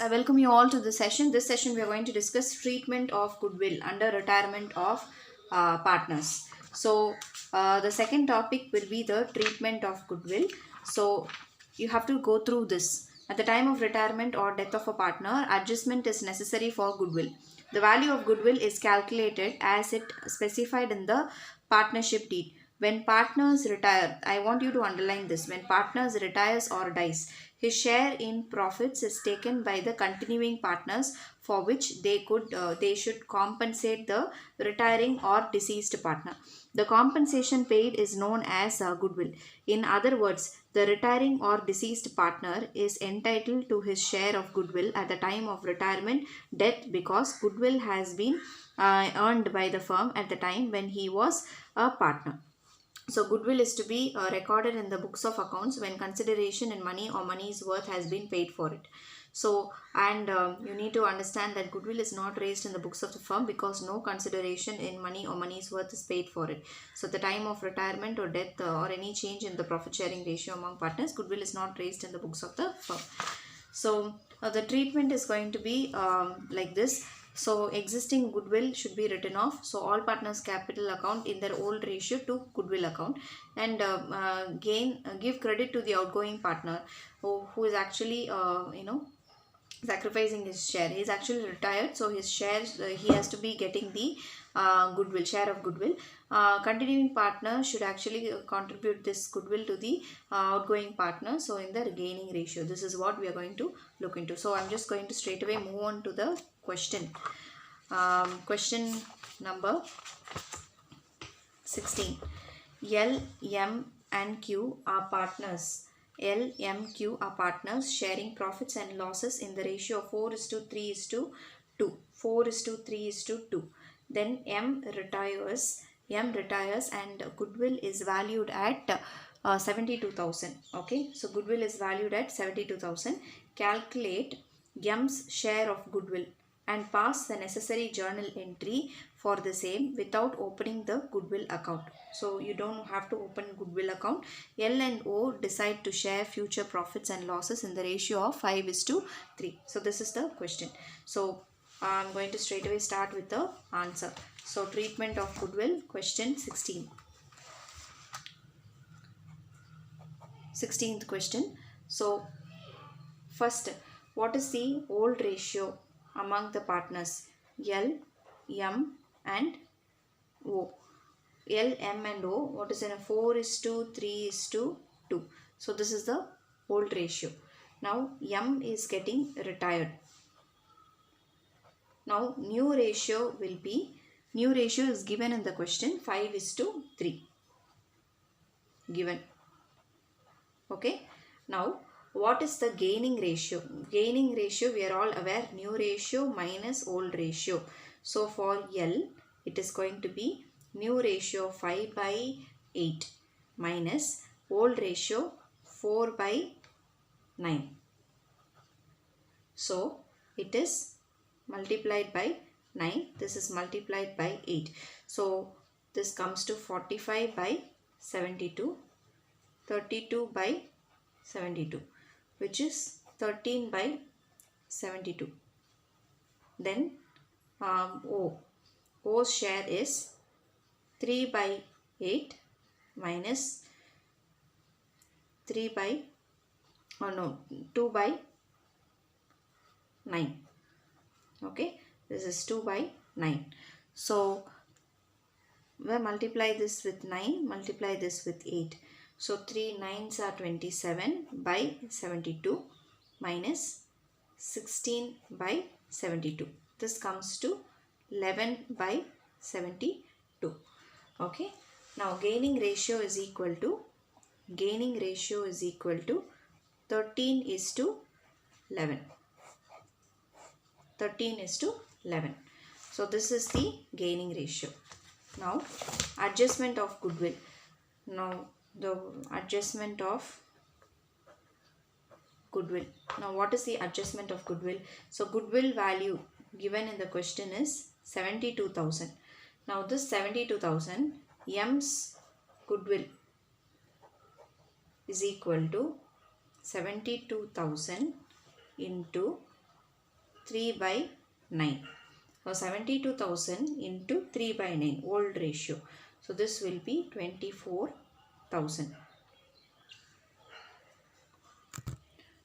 I welcome you all to this session. This session we are going to discuss treatment of goodwill under retirement of partners. So the second topic will be the treatment of goodwill. So you have to go through this. At the time of retirement or death of a partner, adjustment is necessary for goodwill. The value of goodwill is calculated as it specified in the partnership deed. When partners retire, I want you to underline this. When partners retires or dies, his share in profits is taken by the continuing partners, for which they should compensate the retiring or deceased partner. The compensation paid is known as goodwill. In other words, the retiring or deceased partner is entitled to his share of goodwill at the time of retirement, death, because goodwill has been earned by the firm at the time when he was a partner. So goodwill is to be recorded in the books of accounts when consideration in money or money's worth has been paid for it. So, and you need to understand that goodwill is not raised in the books of the firm because no consideration in money or money's worth is paid for it. So, at the time of retirement or death or any change in the profit sharing ratio among partners, goodwill is not raised in the books of the firm. So, the treatment is going to be like this. So existing goodwill should be written off. So all partners capital account in their old ratio to goodwill account, and give credit to the outgoing partner who is actually sacrificing his share. He is actually retired, so his shares he has to be getting the goodwill, share of goodwill. Continuing partner should actually contribute this goodwill to the outgoing partner. So in the gaining ratio, this is what we are going to look into. So I'm just going to straight away move on to the question. Question number 16. L, M and Q are partners. L, M, Q are partners sharing profits and losses in the ratio of 4:3:2. 4:3:2. Then M retires and goodwill is valued at 72,000. Okay, so goodwill is valued at 72,000. Calculate M's share of goodwill and pass the necessary journal entry for the same without opening the goodwill account. So you don't have to open goodwill account. L and O decide to share future profits and losses in the ratio of 5:3. So this is the question. So I'm going to straight away start with the answer. So treatment of goodwill, question 16. 16th question. So first, what is the old ratio among the partners? L, M and O. L, M and O, what is in a 4:3:2. So this is the old ratio. Now M is getting retired. Now new ratio is given in the question, 5:3 given. Okay. Now what is the gaining ratio? Gaining ratio, we are all aware, new ratio minus old ratio. So for L, it is going to be new ratio 5/8 minus old ratio 4/9. So it is multiplied by 9. This is multiplied by 8. So this comes to 45/72, 32/72, which is 13/72. Then O's share is 3/8 minus 2/9. Okay, this is 2/9. So we multiply this with 9, multiply this with 8. So 3 9s are 27/72 minus 16/72. This comes to 11/72. Okay. Now gaining ratio is equal to 13:11. 13:11. So this is the gaining ratio. Now adjustment of goodwill. Now the adjustment of goodwill. Now what is the adjustment of goodwill? So goodwill value given in the question is 72,000. Now this 72,000, M's goodwill is equal to 72,000 into 3 by 9. So 72,000 into 3 by 9, old ratio. So this will be 24,000.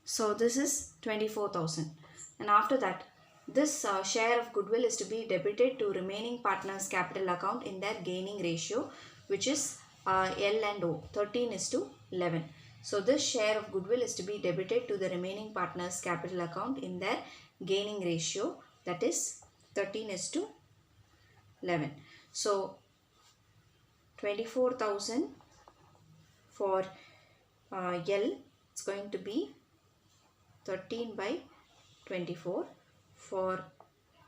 So this is 24,000. And after that, this share of goodwill is to be debited to remaining partners' capital account in their gaining ratio, which is L and O, 13:11. So this share of goodwill is to be debited to the remaining partners' capital account in their gaining ratio, that is 13:11. So 24,000 for L, it's going to be 13 by 24. For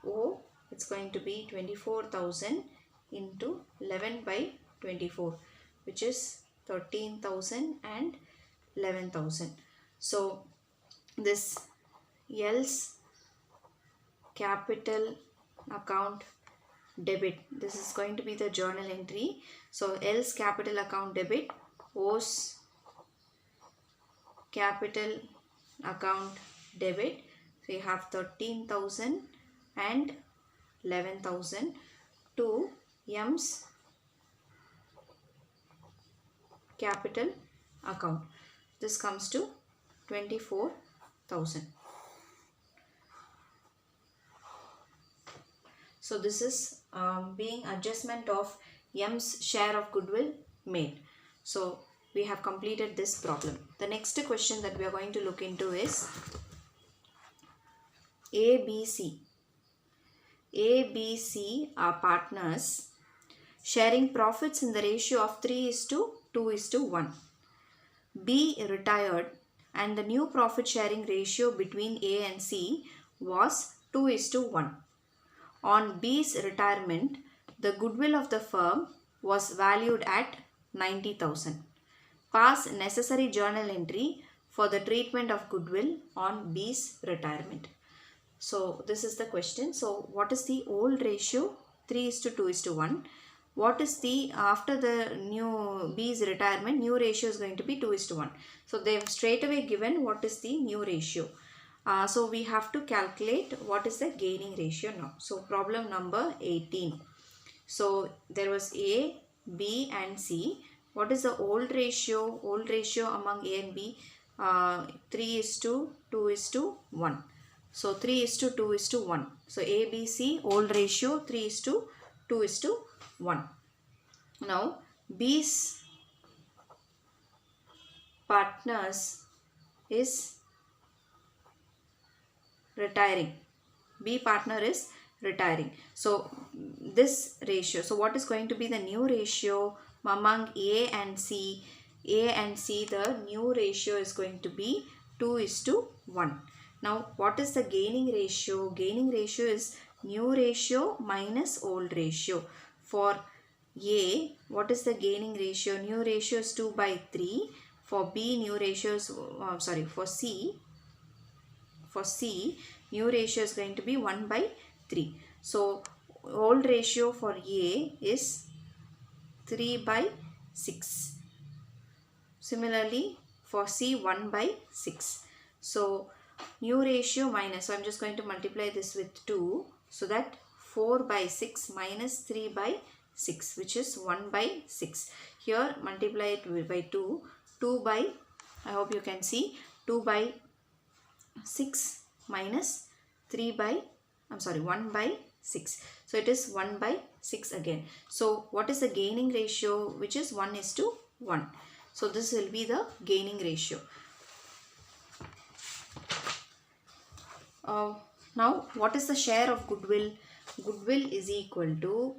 O, it's going to be 24,000 into 11 by 24, which is 13,000 and 11,000. So this L's capital account debit, this is going to be the journal entry. So L's capital account debit, O's capital account debit. So you have 13,000 and 11,000 to M's capital account. This comes to 24,000. So this is being adjustment of M's share of goodwill made. So we have completed this problem. The next question that we are going to look into is ABC. ABC are partners sharing profits in the ratio of 3:2:1. B retired and the new profit sharing ratio between A and C was 2:1. On B's retirement, the goodwill of the firm was valued at 90,000. Pass necessary journal entry for the treatment of goodwill on B's retirement. So this is the question. So what is the old ratio? 3:2:1. What is the, after the new B's retirement, new ratio is going to be 2:1. So they have straight away given what is the new ratio. So we have to calculate what is the gaining ratio now. So problem number 18. So there was A, B and C. What is the old ratio? Old ratio among A and B, 3:2:1. So 3:2:1. So A, B, C, old ratio 3:2:1. Now B's partners is retiring. B partner is retiring. So this ratio, so what is going to be the new ratio among A and C? A and C, the new ratio is going to be 2:1. Now what is the gaining ratio? Gaining ratio is new ratio minus old ratio. For A, what is the gaining ratio? New ratio is 2/3. For B, new ratio is, for C, new ratio is going to be 1/3. So old ratio for A is 3/6. Similarly for C, 1/6. So new ratio minus, so I am just going to multiply this with 2. So that 4/6 minus 3/6, which is 1/6. Here multiply it by 2. 2 by, I hope you can see, 2/6 minus 1/6. So it is 1/6 again. So what is the gaining ratio? Which is 1:1. So this will be the gaining ratio. Now what is the share of goodwill? Goodwill is equal to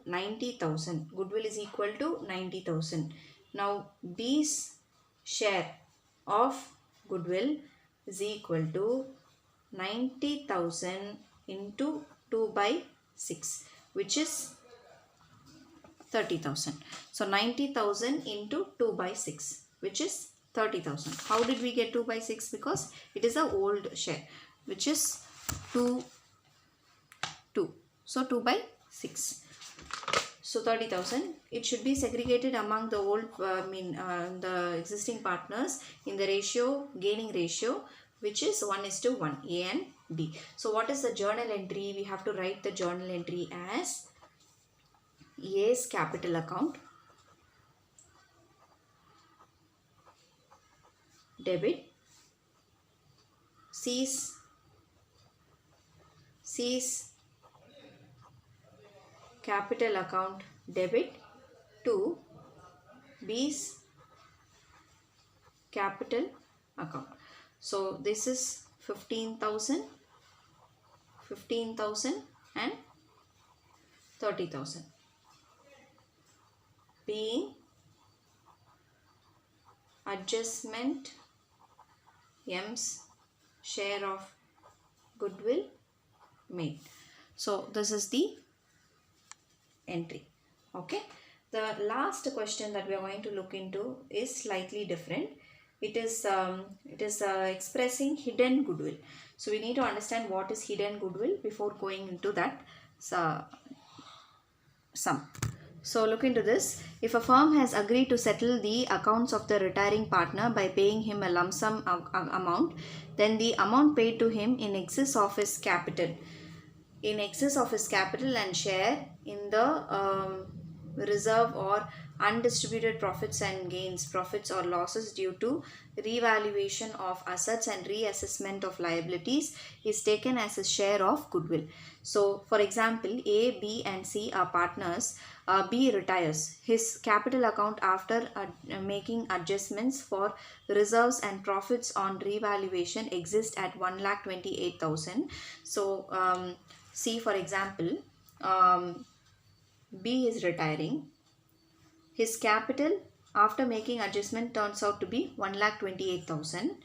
90,000. Goodwill is equal to 90,000. Now B's share of goodwill is equal to 90,000 into 2/6, which is 30,000. So 90,000 into 2/6, which is 30,000. How did we get 2/6? Because it is a old share, which is 2. So 2/6. So 30,000. It should be segregated among the old, the existing partners in the ratio, gaining ratio which is 1:1, A and B. So what is the journal entry? We have to write the journal entry as A's capital account, debit, C's capital account, debit to B's capital account. So this is 15,000 and 30,000 being adjustment M's share of goodwill made. So this is the entry. Okay. The last question that we are going to look into is slightly different. It is expressing hidden goodwill. So we need to understand what is hidden goodwill before going into that sum. So look into this. If a firm has agreed to settle the accounts of the retiring partner by paying him a lump sum amount, then the amount paid to him in excess of his capital, and share in the reserve or undistributed profits and gains, profits or losses due to revaluation of assets and reassessment of liabilities is taken as a share of goodwill. So for example, A, B and C are partners. B retires. His capital account after making adjustments for reserves and profits on revaluation exists at 1,28,000. So C, for example, B is retiring. His capital after making adjustment turns out to be 1,28,000.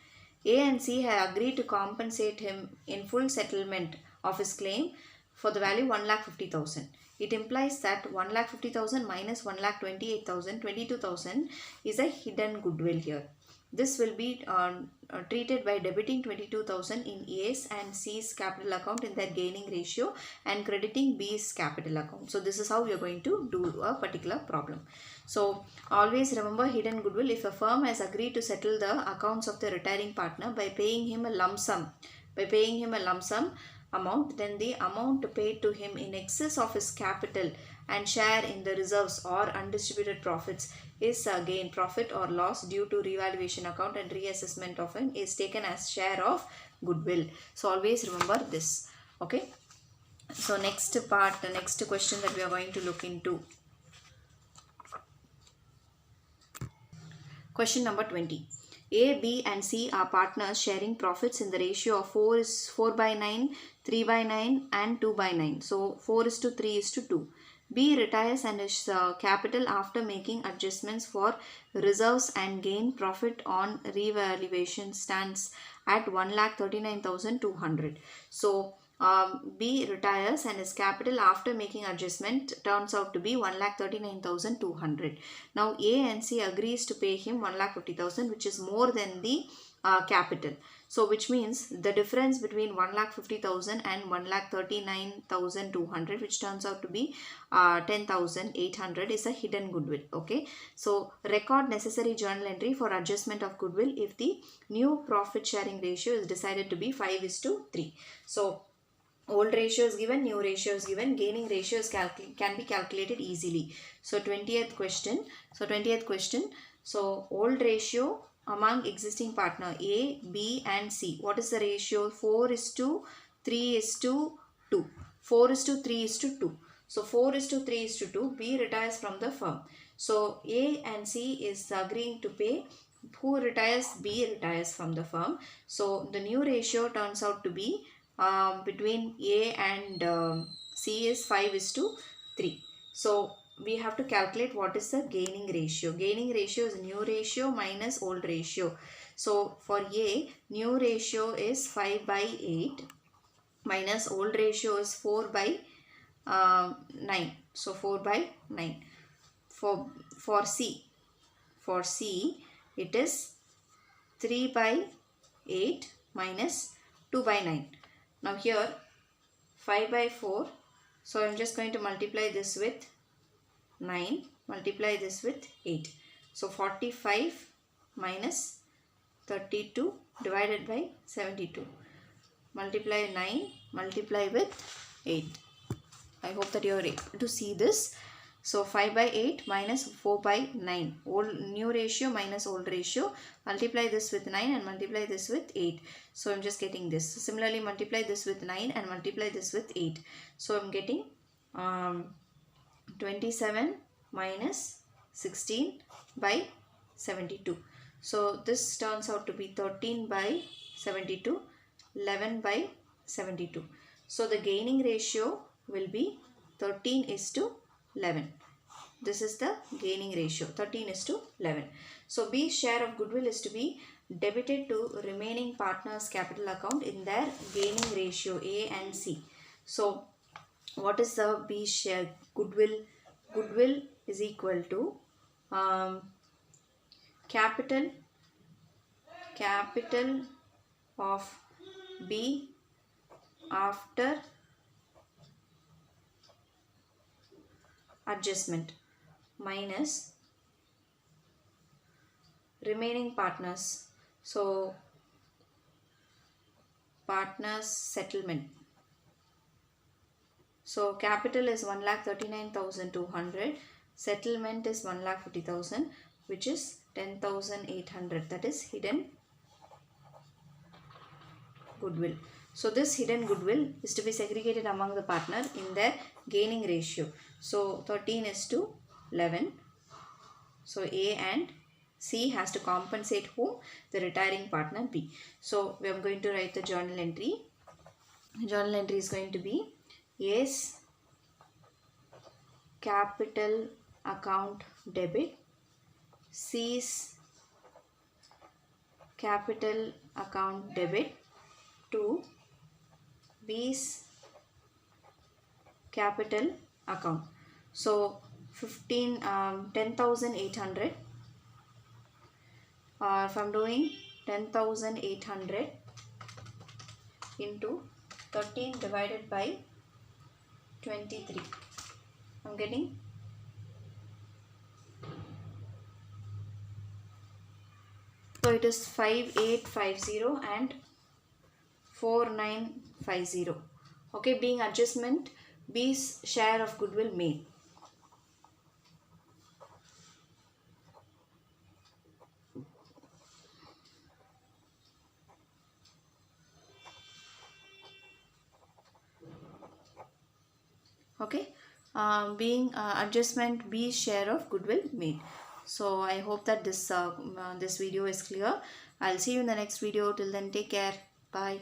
A and C have agreed to compensate him in full settlement of his claim for the value 1,50,000. It implies that 1,50,000 minus 1,28,000, 22,000 is a hidden goodwill here. This will be treated by debiting 22,000 in A's and C's capital account in their gaining ratio and crediting B's capital account. So this is how we are going to do a particular problem. So always remember hidden goodwill. If a firm has agreed to settle the accounts of the retiring partner by paying him a lump sum, amount, then the amount paid to him in excess of his capital and share in the reserves or undistributed profits is gain, profit or loss due to revaluation account and reassessment of him is taken as share of goodwill. So always remember this. Okay. So next part, the next question that we are going to look into. Question number 20. A, B and C are partners sharing profits in the ratio of 4:9, 3:9 and 2:9. So 4:3:2. B retires and his capital after making adjustments for reserves and gain, profit on revaluation stands at 1,39,200. So B retires and his capital after making adjustment turns out to be 1,39,200. Now A and C agrees to pay him 1,50,000, which is more than the capital. So which means the difference between 1,50,000 and 1,39,200, which turns out to be 10,800, is a hidden goodwill. Okay. So record necessary journal entry for adjustment of goodwill if the new profit sharing ratio is decided to be 5:3. So old ratio is given, new ratio is given, gaining ratios can be calculated easily. So 20th question. So old ratio among existing partner A, B and C. What is the ratio? 4:3:2. 4:3:2. So 4:3:2. B retires from the firm. So A and C is agreeing to pay. Who retires? B retires from the firm. So the new ratio turns out to be between A and C is 5:3. So we have to calculate what is the gaining ratio. Gaining ratio is new ratio minus old ratio. So for A, new ratio is 5/8 minus old ratio is 4/9. So 4/9. For C it is 3/8 minus 2/9. Now here 5/4. So I am just going to multiply this with 9, multiply this with 8. So 45 minus 32 divided by 72. Multiply 9, multiply with 8. I hope that you are able to see this. So 5 by 8 minus 4 by 9. New ratio minus old ratio. Multiply this with 9 and multiply this with 8. So I'm just getting this. Similarly, multiply this with 9 and multiply this with 8. So I'm getting 27 minus 16 by 72. So this turns out to be 13 by 72, 11 by 72. So the gaining ratio will be 13:11. This is the gaining ratio, 13:11. So B's share of goodwill is to be debited to remaining partners' capital account in their gaining ratio A and C. So what is the B's share? Goodwill is equal to capital of B after adjustment minus remaining partners. So partners settlement. So capital is 1,39,200. Settlement is 1,50,000, which is 10,800. That is hidden goodwill. So this hidden goodwill is to be segregated among the partner in their gaining ratio. So 13:11. So A and C has to compensate whom? The retiring partner B. So we are going to write the journal entry. Journal entry is going to be A's capital account debit, C's capital account debit to B's capital account. So 10,800. If I am doing 10,800 into 13 divided by 23, I am getting 5850 and 4950. Okay, being adjustment, B's share of goodwill made. Okay, being adjustment, B's share of goodwill made. So I hope that this video is clear. I'll see you in the next video. Till then, take care. Bye.